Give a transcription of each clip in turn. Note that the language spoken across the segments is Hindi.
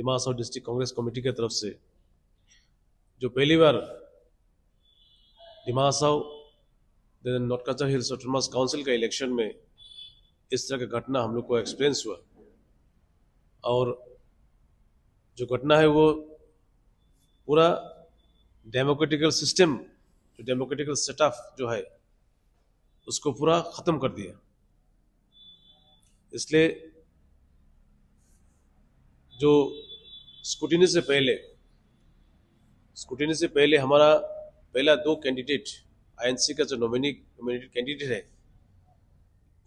दिमासाव डिस्ट्रिक्ट कांग्रेस कमेटी की तरफ से जो पहली बार दिमासाव नॉर्थ कच्चा हिल्स ऑटोनॉमस काउंसिल का इलेक्शन में इस तरह का घटना हम लोग को एक्सपीरियंस हुआ। और जो घटना है वो पूरा डेमोक्रेटिकल सिस्टम, जो डेमोक्रेटिकल सेटअप जो है उसको पूरा ख़त्म कर दिया। इसलिए जो स्क्रूटिनी से पहले हमारा पहला दो कैंडिडेट आईएनसी का जो नॉमिनेटेड कैंडिडेट है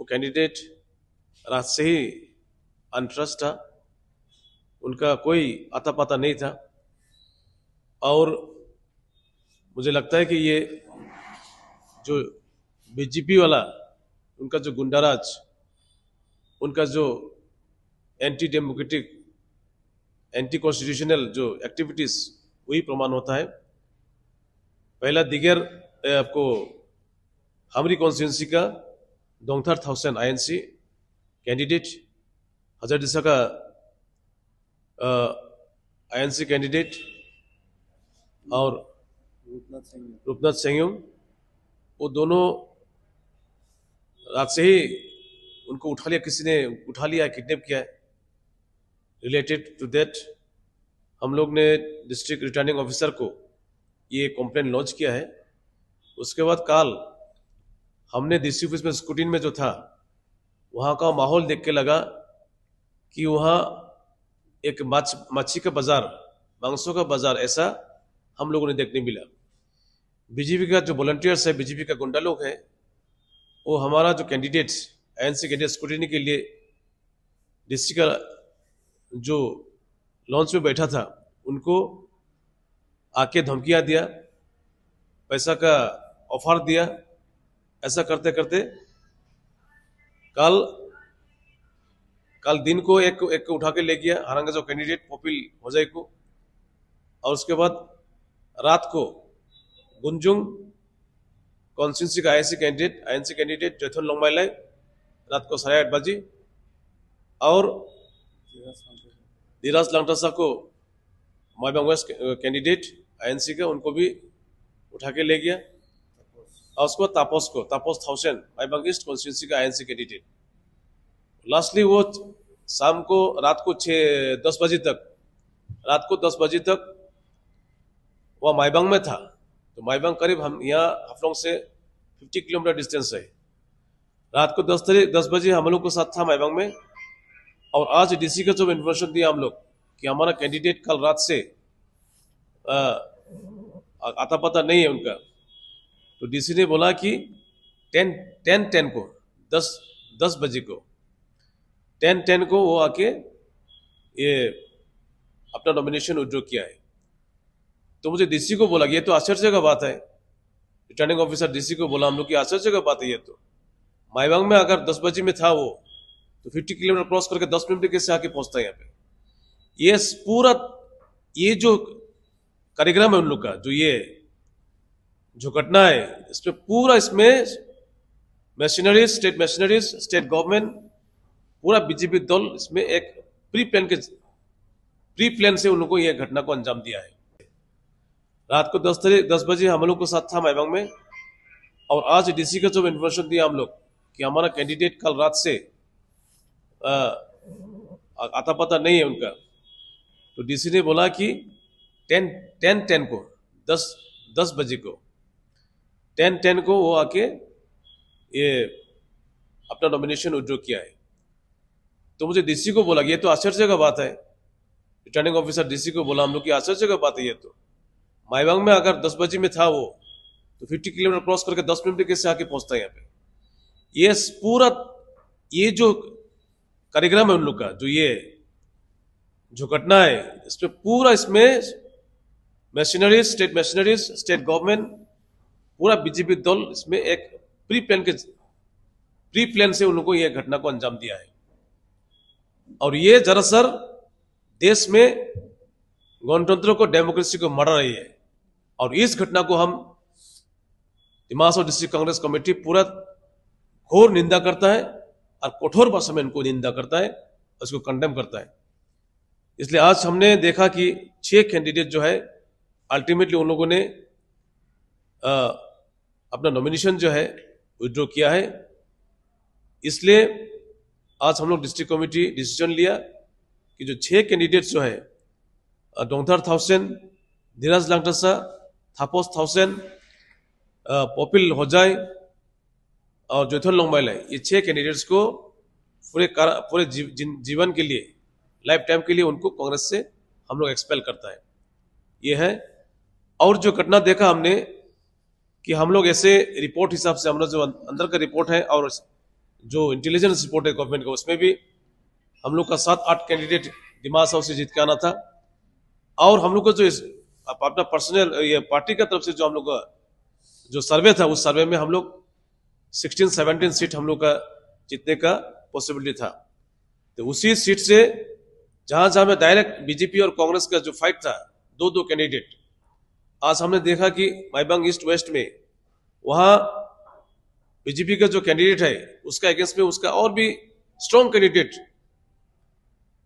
वो कैंडिडेट रात से ही अनट्रस्ट था, उनका कोई आता पता नहीं था। और मुझे लगता है कि ये जो बीजेपी वाला उनका जो गुंडाराज, उनका जो एंटी डेमोक्रेटिक एंटी कॉन्स्टिट्यूशनल जो एक्टिविटीज वही प्रमाण होता है। पहला दिगर आपको हमारी कॉन्स्टिट्यूंसी का दोंगथर थाउसेंड आईएनसी कैंडिडेट, हजारदिसा का आईएनसी कैंडिडेट और रूपनाथ सेंगयुम, वो दोनों रात से ही उनको उठा लिया, किसी ने उठा लिया, किडनैप किया है। रिलेटेड टू दैट हम लोग ने डिस्ट्रिक्ट रिटर्निंग ऑफिसर को ये कंप्लेंट लॉन्च किया है। उसके बाद कल हमने डीसी ऑफिस में स्क्रूटिनी में जो था वहाँ का माहौल देख के लगा कि वहाँ एक मच्छी का बाजार, मांसों का बाजार ऐसा हम लोगों ने देखने मिला। बीजेपी का जो वॉलंटियर्स है, बीजेपी का गुंडा लोग है, वो हमारा जो कैंडिडेट्स आईएनसी कैंडिडेट स्क्रूटिनी के लिए डीसी का जो लॉन्च में बैठा था उनको आके धमकियां दिया, पैसा का ऑफर दिया। ऐसा करते करते कल दिन को एक को उठा के ले गया हरंगा जो कैंडिडेट पोपिल होजाई को, और उसके बाद रात को गुंजुंग कॉन्स्टिट्यूंसी का आईएनसी कैंडिडेट जैथन लोंगमाइलाई रात को 8:30 बजे, और धीराज लांगटासा को माइबांग वेस्ट कैंडिडेट आईएनसी का, उनको भी उठा के ले गया। और उसको तापस थाउसेंड माइबांग ईस्ट कॉन्स्टिट्यूंसी का आईएनसी कैंडिडेट। लास्टली वो शाम को रात को 10 बजे तक वह माइबांग में था। तो माइबांग करीब हम यहाँ हाफलोंग से 50 किलोमीटर डिस्टेंस है। रात को 10 बजे हम लोग के साथ था माइबांग में। और आज डीसी का जो इन्फॉर्मेशन दिया हम लोग कि हमारा कैंडिडेट कल रात से आता पता नहीं है उनका, तो डीसी ने बोला कि 10 को 10 बजे को 10 को वो आके ये अपना नॉमिनेशन विड्रॉ किया है। तो मुझे डीसी को बोला कि ये तो आश्चर्य का बात है। रिटर्निंग ऑफिसर डीसी को बोला हम लोग कि आश्चर्य का बात है, ये तो माइबांग में अगर 10 बजे में था वो, तो 50 किलोमीटर क्रॉस करके 10 मिनट कैसे आके पहुंचता है यहाँ पे। ये पूरा ये जो कार्यक्रम है उन लोग का, जो घटना है, इसमें पूरा इसमें स्टेट मशीनरीज, स्टेट गवर्नमेंट, पूरा बीजेपी दल इसमें एक प्री प्लान से उन लोगों को यह घटना को अंजाम दिया है। रात को 10 बजे हम लोग को साथ था माइबांग में। और आज डीसी का जो इन्फॉर्मेशन दिया हम लोग कि हमारा कैंडिडेट कल रात से आता पता नहीं है उनका, तो डीसी ने बोला कि 10 को 10 बजे को 10 को वो आके ये अपना नॉमिनेशन विड्रॉ किया है। तो मुझे डीसी को बोला कि ये तो आश्चर्य का बात है। रिटर्निंग ऑफिसर डीसी को बोला हम लोग कि आश्चर्य का बात है, ये तो माइबांग में अगर 10 बजे में था वो, तो 50 किलोमीटर क्रॉस करके 10 मिनट कैसे आके पहुंचता है यहाँ पे। ये पूरा ये जो कार्यक्रम है उन लोग का, जो घटना है, इसमें पूरा इसमें स्टेट मशीनरीज, स्टेट गवर्नमेंट, पूरा बीजेपी दल इसमें एक प्री प्लान से उन लोगों को यह घटना को अंजाम दिया है। और ये दरअसल देश में गणतंत्र को, डेमोक्रेसी को मर रही है। और इस घटना को हम दिमासाव डिस्ट्रिक्ट कांग्रेस कमेटी पूरा घोर निंदा करता है और कठोर भाषा में इनको निंदा करता है, उसको कंडेम करता है। इसलिए आज हमने देखा कि 6 कैंडिडेट जो है अल्टीमेटली उन लोगों ने अपना नॉमिनेशन जो है विड्रॉ किया है। इसलिए आज हम लोग डिस्ट्रिक्ट कमेटी डिसीजन लिया कि जो 6 कैंडिडेट्स जो है डोंगथर थाउसेंड, धीरज लांगटसा, थापोस थाउसेंड, पोपिल होजाई और जोथन लोंगमाइलाई, ये 6 कैंडिडेट्स को पूरे जीवन के लिए, लाइफ टाइम के लिए उनको कांग्रेस से हम लोग एक्सपेल करता है, ये है। और जो घटना देखा हमने कि हम लोग ऐसे रिपोर्ट हिसाब से, हमारा जो अंदर का रिपोर्ट है और जो इंटेलिजेंस रिपोर्ट है गवर्नमेंट का, उसमें भी हम लोग का 7-8 कैंडिडेट दिमाग साहब से जीत के आना था। और हम लोग को जो अपना पर्सनल ये पार्टी का तरफ से जो हम लोग का जो सर्वे था, उस सर्वे में हम लोग 16-17 सीट हम लोग का जीतने का पॉसिबिलिटी था। तो उसी सीट से जहां जहां में डायरेक्ट बीजेपी और कांग्रेस का जो फाइट था, 2-2 कैंडिडेट, आज हमने देखा कि माइबांग ईस्ट वेस्ट में वहां बीजेपी का जो कैंडिडेट है उसका अगेंस्ट में उसका और भी स्ट्रॉन्ग कैंडिडेट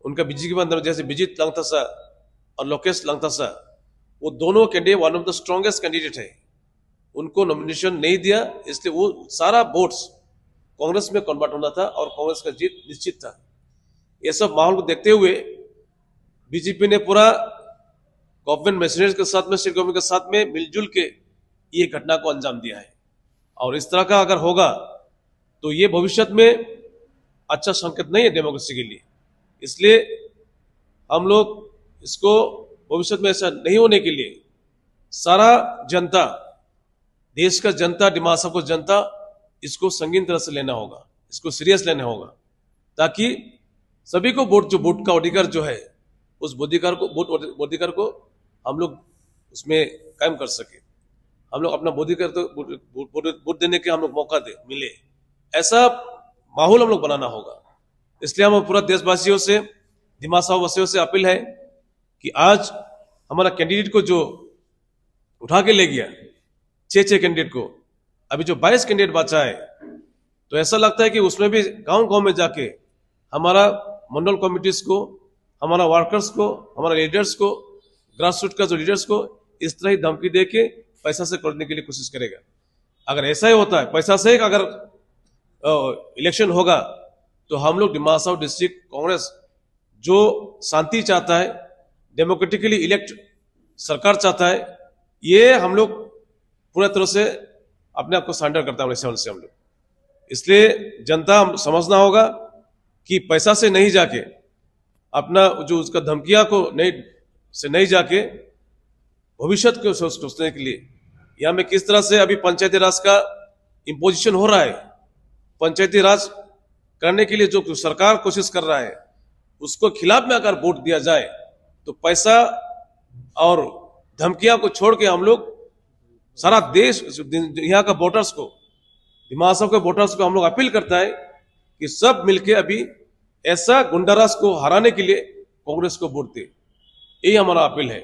उनका बीजेपी के अंदर, जैसे विजित लांगथसा और लोकेश लांगथसा, वो दोनों candidate one of the strongest candidate है, उनको नॉमिनेशन नहीं दिया। इसलिए वो सारा वोट्स कांग्रेस में कन्वर्ट होना था और कांग्रेस का जीत निश्चित था। ये सब माहौल को देखते हुए बीजेपी ने पूरा गवर्नमेंट मशीनरी के साथ में, स्टेट गवर्नमेंट के साथ में मिलजुल के ये घटना को अंजाम दिया है। और इस तरह का अगर होगा तो ये भविष्य में अच्छा संकेत नहीं है डेमोक्रेसी के लिए। इसलिए हम लोग इसको भविष्य में ऐसा नहीं होने के लिए सारा जनता, देश का जनता, दिमाग को जनता, इसको संगीन तरह से लेना होगा, इसको सीरियस लेना होगा, ताकि सभी को वोट का अधिकार जो है, उस अधिकार को हम लोग उसमें कायम कर सके। हम लोग अपना वोट देने के हम लोग मौका मिले, ऐसा माहौल हम लोग बनाना होगा। इसलिए हम पूरा देशवासियों से, दिमाग साहब वासियों से अपील है कि आज हमारा कैंडिडेट को जो उठा के ले गया, 6 कैंडिडेट को, अभी जो 22 कैंडिडेट बचा है, तो ऐसा लगता है कि उसमें भी गांव-गांव में जाके हमारा मंडल कमिटीज को, हमारा वर्कर्स को, हमारा लीडर्स को, ग्रास रूट का जो लीडर्स को इस तरह ही धमकी दे के पैसा से करने के लिए कोशिश करेगा। अगर ऐसा ही होता है, पैसा से अगर इलेक्शन होगा, तो हम लोग दिमाग साहब डिस्ट्रिक्ट कांग्रेस जो शांति चाहता है, डेमोक्रेटिकली इलेक्ट सरकार चाहता है, ये हम लोग पूरी तरह से अपने आप को सरेंडर करता है से हम लोग। इसलिए जनता समझना होगा कि पैसा से नहीं जाके, अपना जो उसका धमकियां को नहीं जाके भविष्य को सोचने के लिए, या में किस तरह से अभी पंचायती राज का इम्पोजिशन हो रहा है, पंचायती राज करने के लिए जो सरकार कोशिश कर रहा है, उसको खिलाफ में अगर वोट दिया जाए तो पैसा और धमकियां को छोड़ के हम लोग सारा देश, यहाँ का वोटर्स को, दिमाग साहब के वोटर्स को हम लोग अपील करता है कि सब मिलके अभी ऐसा गुंडाराज को हराने के लिए कांग्रेस को वोट दे। यही हमारा अपील है।